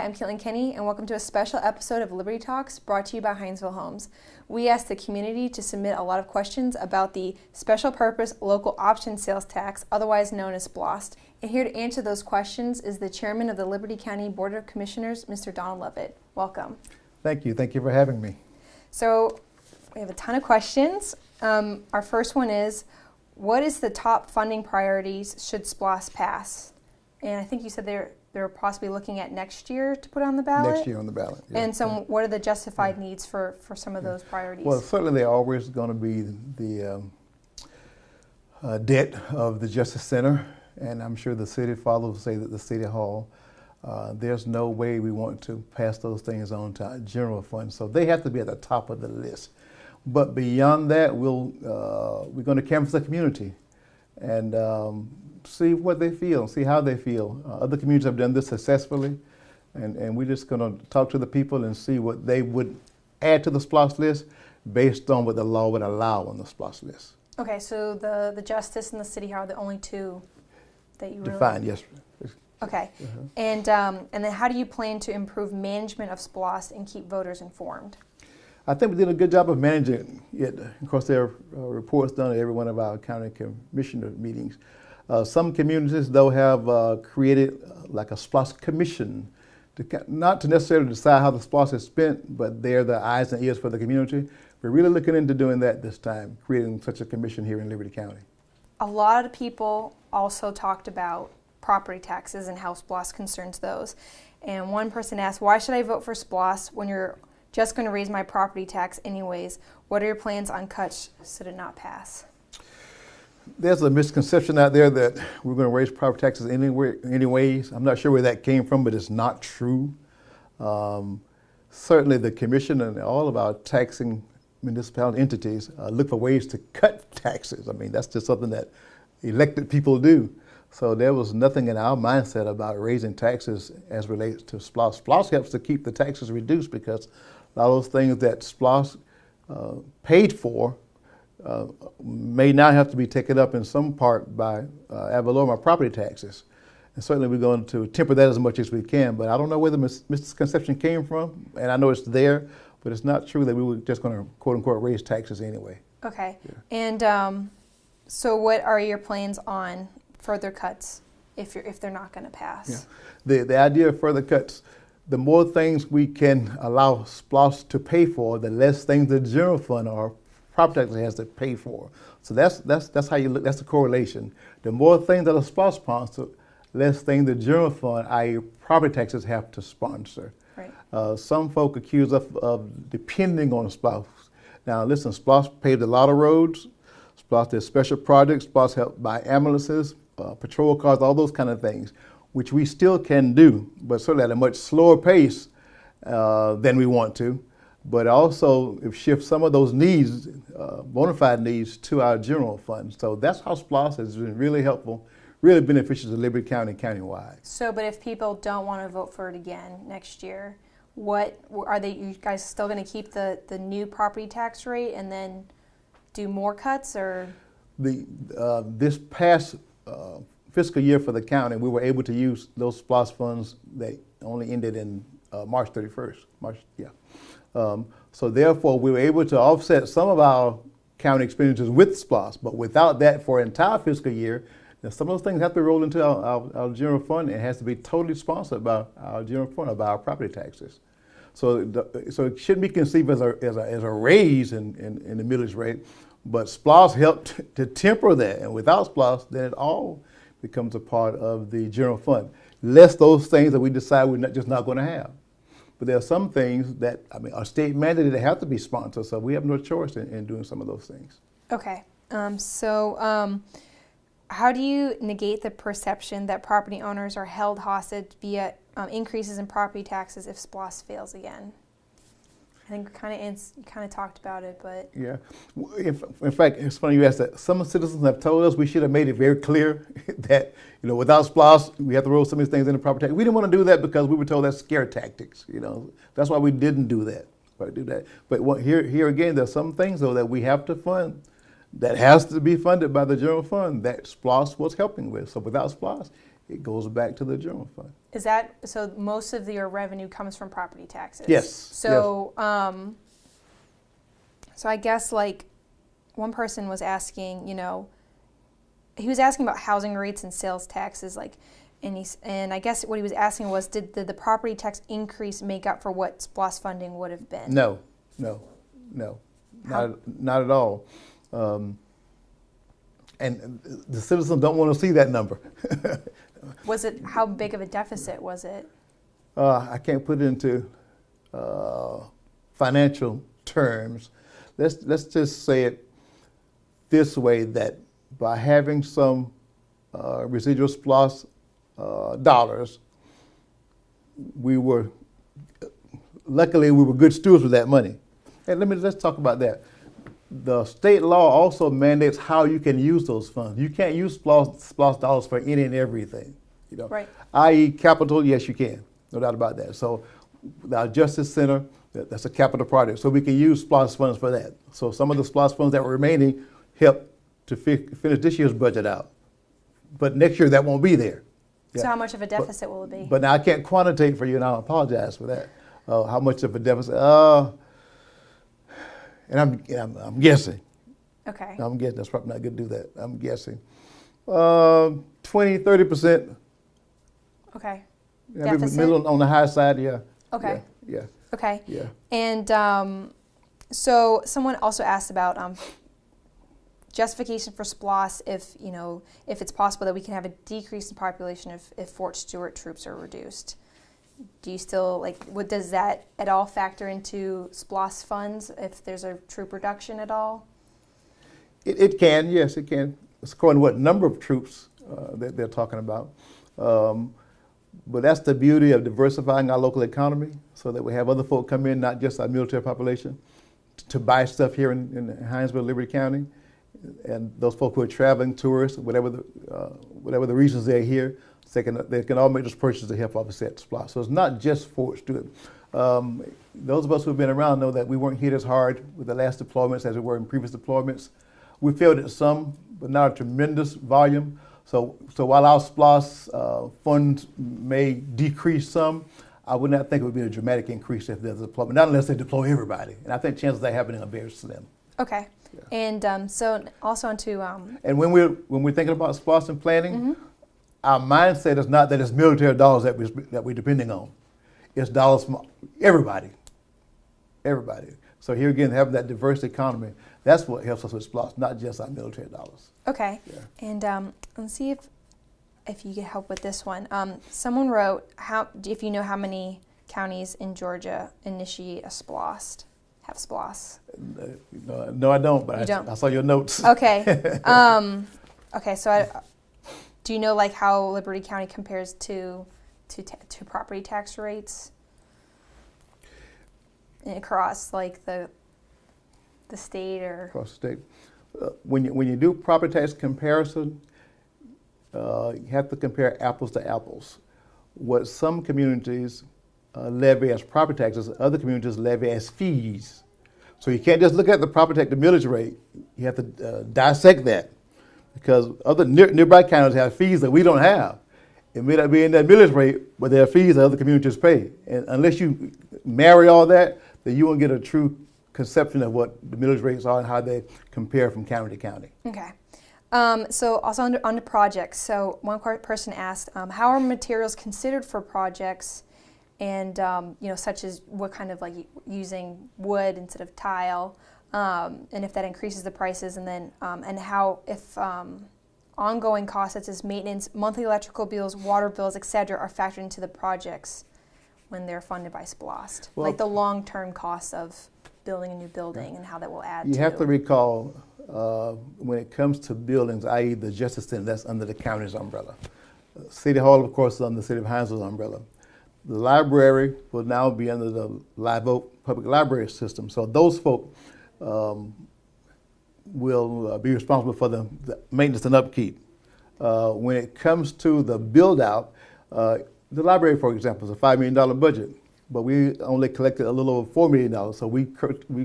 I'm Caitlin Kenney, and welcome to a special episode of Liberty Talks brought to you by Hinesville Homes. We asked the community to submit a lot of questions about the Special Purpose Local Option Sales Tax, otherwise known as SPLOST. And here to answer those questions is the Chairman of the Liberty County Board of Commissioners, Mr. Donald Lovette. Welcome. Thank you. Thank you for having me. So we have a ton of questions. Our first one is, what is the top funding priorities should SPLOST pass? And I think you said they're possibly looking at next year to put on the ballot? Next year on the ballot. Yeah. And so what are the justified needs for some of those priorities? Well, certainly they're always going to be the debt of the Justice Center, and I'm sure the city follows say that the City Hall. There's no way we want to pass those things on to our general fund, so they have to be at the top of the list. But beyond that, we're going to canvass the community and see what they feel, see how they feel. Other communities have done this successfully, and we're just going to talk to the people and see what they would add to the SPLOST list based on what the law would allow on the SPLOST list. Okay, so the Justice and the City Hall are the only two that you define, yes. Okay, and then how do you plan to improve management of SPLOST and keep voters informed? I think we did a good job of managing it. Of course, there are reports done at every one of our county commissioner meetings. Some communities, though, have created like a SPLOST commission, not to necessarily decide how the SPLOST is spent, but they're the eyes and ears for the community. We're really looking into doing that this time, creating such a commission here in Liberty County. A lot of people also talked about property taxes and how SPLOST concerns those. And one person asked, why should I vote for SPLOST when you're just going to raise my property tax anyways? What are your plans on cuts should it not pass? There's a misconception out there that we're going to raise property taxes anyways. I'm not sure where that came from, but it's not true. Certainly the commission and all of our taxing municipality entities look for ways to cut taxes. I mean, that's just something that elected people do. So there was nothing in our mindset about raising taxes as relates to SPLOST. SPLOST helps to keep the taxes reduced because a lot of those things that SPLOST paid for may now have to be taken up in some part by ad valorem property taxes. And certainly we're going to temper that as much as we can, but I don't know where the misconception came from, and I know it's there, but it's not true that we were just going to quote unquote raise taxes anyway. Okay, yeah. And so what are your plans on further cuts if they're not going to pass? Yeah. The idea of further cuts, the more things we can allow SPLOST to pay for, the less things the general fund or property tax has to pay for. So that's how you look. That's the correlation. The more things that are SPLOST sponsor, less things the general fund, i.e., property taxes, have to sponsor. Right. Some folk accuse us of depending on SPLOST. Now, listen, SPLOST paved a lot of roads. SPLOST did special projects. SPLOST helped buy ambulances, patrol cars, all those kind of things, which we still can do, but certainly at a much slower pace than we want to. But also it shifts some of those needs, bona fide needs, to our general fund. So that's how SPLOST has been really helpful, really beneficial to Liberty County countywide. So, but if people don't want to vote for it again next year, what are they? You guys still going to keep the new property tax rate and then do more cuts, or? This past fiscal year for the county, we were able to use those SPLOST funds that only ended in March 31st. So therefore, we were able to offset some of our county expenditures with SPLOST, but without that for an entire fiscal year, then some of those things have to roll into our general fund. It has to be totally sponsored by our general fund or by our property taxes. So it shouldn't be conceived as a raise in the millage rate, but SPLOST helped to temper that. And without SPLOST, then it all becomes a part of the general fund. Less those things that we decide we're just not going to have. But there are some things that, are state mandated, they have to be sponsored, so we have no choice in doing some of those things. Okay. How do you negate the perception that property owners are held hostage via increases in property taxes if SPLOST fails again? I think you kind of talked about it, but... Yeah. In fact, it's funny you asked that. Some citizens have told us we should have made it very clear that, without SPLOST, we have to roll some of these things into property tax. We didn't want to do that because we were told that's scare tactics, That's why we didn't do that. But here again, there's some things, though, that we have to fund that has to be funded by the general fund that SPLOST was helping with. So without SPLOST, it goes back to the general fund. Is that, so most of your revenue comes from property taxes? Yes. So, so I guess like one person was asking, you know, he was asking about housing rates and sales taxes, like, and I guess what he was asking was, did the property tax increase make up for what SPLOST funding would have been? No, not at all. And the citizens don't want to see that number. Was it, how big of a deficit was it? I can't put it into financial terms. Let's just say it this way, that by having some residual SPLOST dollars, luckily we were good stewards with that money. And let's talk about that. The state law also mandates how you can use those funds. You can't use SPLOST dollars for any and everything, you know. Right. I.e. capital, yes you can, no doubt about that. So our Justice Center, that's a capital project, so we can use SPLOST funds for that. So some of the SPLOST funds that were remaining helped to finish this year's budget out. But next year that won't be there. So how much of a deficit will it be? But now I can't quantitate for you, and I apologize for that. How much of a deficit? And I'm guessing. Okay. I'm guessing. That's probably not good to do that. I'm guessing 20-30%. Okay. Yeah, middle on the high side. Yeah. Okay. Yeah. Okay. Yeah. And so someone also asked about justification for SPLOST if it's possible that we can have a decrease in population if Fort Stewart troops are reduced. Do you still, does that at all factor into SPLOST funds if there's a troop reduction at all? It can, yes, it can. It's according to what number of troops that they're talking about. But that's the beauty of diversifying our local economy, so that we have other folk come in, not just our military population, to buy stuff here in Hinesville, Liberty County. And those folk who are traveling, tourists, whatever the reasons they're here, they can all make those purchases to help offset SPLOST. So it's not just Fort Stewart. Those of us who've been around know that we weren't hit as hard with the last deployments as we were in previous deployments. We felt it some, but not a tremendous volume. So while our SPLOST funds may decrease some, I would not think it would be a dramatic increase if there's a deployment, not unless they deploy everybody. And I think chances of that happening are very slim. Okay. Yeah. And so also onto... And when we're thinking about SPLOST and planning, our mindset is not that it's military dollars that we're depending on. It's dollars from everybody. Everybody. So here again, having that diverse economy, that's what helps us with SPLOST, not just our military dollars. Okay. Yeah. And let's see if you can help with this one. Someone wrote, if you know how many counties in Georgia initiate a SPLOST, have SPLOST? No, I don't, but I saw your notes. Okay. Okay, so do you know how Liberty County compares to property tax rates across the state or across the state? When you do property tax comparison, you have to compare apples to apples. What some communities levy as property taxes, other communities levy as fees. So you can't just look at the property tax, the millage rate. You have to dissect that, because other nearby counties have fees that we don't have. It may not be in that millage rate, but there are fees that other communities pay. And unless you marry all that, then you won't get a true conception of what the millage rates are and how they compare from county to county. Okay. So also on the projects. So one person asked, how are materials considered for projects, and such as what kind of using wood instead of tile, and if that increases the prices, and then and how if ongoing costs such as maintenance, monthly electrical bills, water bills, etc., are factored into the projects when they're funded by SPLOST, well, the long-term costs of building a new building and how that will add. You have to recall when it comes to buildings, i.e. the Justice Center, that's under the county's umbrella. City Hall, of course, is under the City of Hinesville's umbrella. The library will now be under the Live Oak Public Library system. So those folk will be responsible for the maintenance and upkeep. When it comes to the build-out, the library, for example, is a $5 million budget, but we only collected a little over $4 million, so we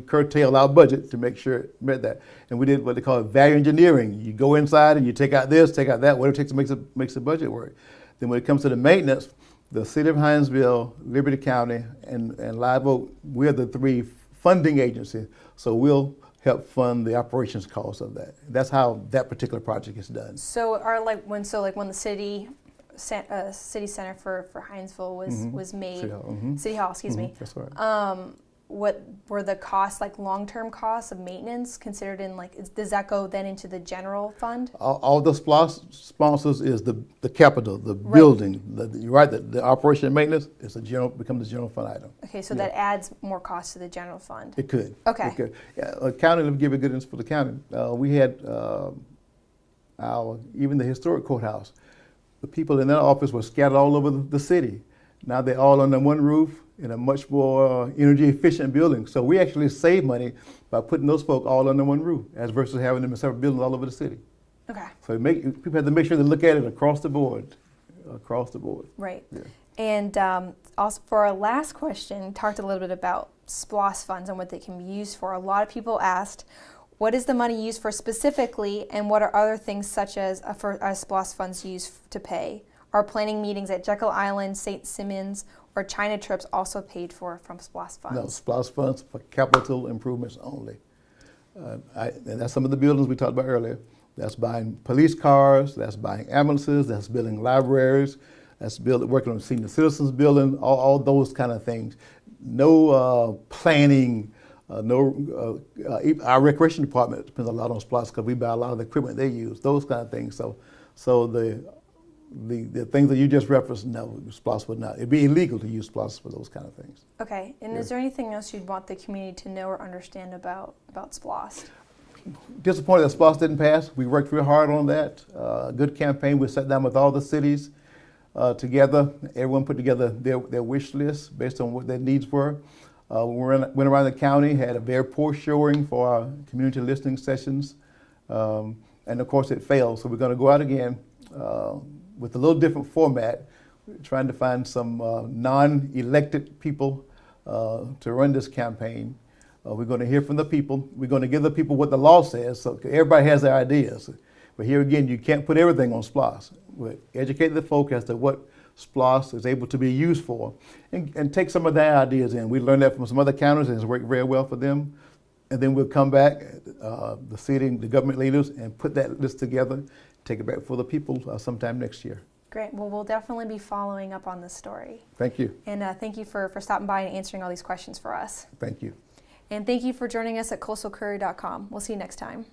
curtailed our budget to make sure it met that. And we did what they call value engineering. You go inside and you take out this, take out that, whatever it takes to make the budget work. Then when it comes to the maintenance, the City of Hinesville, Liberty County, and Live Oak, we're the 3 funding agencies. So we'll help fund the operations costs of that. That's how that particular project is done. So when the city center for Hinesville was made, City Hall, excuse me. That's right. What were the costs, like long-term costs of maintenance, considered in does that go then into the general fund? All the SPLOST sponsors is the capital, the building. You're right, the operation and maintenance is becomes a general fund item. Okay, so that adds more cost to the general fund. It could. Okay. It could. Yeah, county, let me give you a good instance for the county. We had even the historic courthouse. The people in that office were scattered all over the city. Now they're all under one roof in a much more energy efficient building. So we actually save money by putting those folk all under one roof, as versus having them in several buildings all over the city. Okay. So people have to make sure they look at it across the board. Across the board. Right. Yeah. And also for our last question, talked a little bit about SPLOST funds and what they can be used for. A lot of people asked, what is the money used for specifically, and what are other things such as SPLOST funds used to pay? Are planning meetings at Jekyll Island, St. Simmons, or China trips also paid for from SPLOST funds? No, SPLOST funds for capital improvements only. And that's some of the buildings we talked about earlier. That's buying police cars, that's buying ambulances, that's building libraries, that's working on senior citizens building, all those kind of things. No planning, our recreation department depends a lot on SPLOST because we buy a lot of the equipment they use, those kind of things. So the things that you just referenced, no, SPLOST would not. It'd be illegal to use SPLOST for those kind of things. Okay, and is there anything else you'd want the community to know or understand about SPLOST? Disappointed that SPLOST didn't pass. We worked real hard on that. Good campaign. We sat down with all the cities together. Everyone put together their wish list based on what their needs were. We went around the county, had a very poor showing for our community listening sessions. And of course it failed. So we're going to go out again with a little different format, trying to find some non-elected people to run this campaign. We're going to hear from the people. We're going to give the people what the law says, so everybody has their ideas. But here again, you can't put everything on SPLOST. We educate the folk as to what SPLOST is able to be used for, and take some of their ideas in. We learned that from some other counties, and it's worked very well for them. And then we'll come back, the city, the government leaders, and put that list together, take it back for the people sometime next year. Great. Well, we'll definitely be following up on this story. Thank you. And thank you for stopping by and answering all these questions for us. Thank you. And thank you for joining us at coastalcourier.com. We'll see you next time.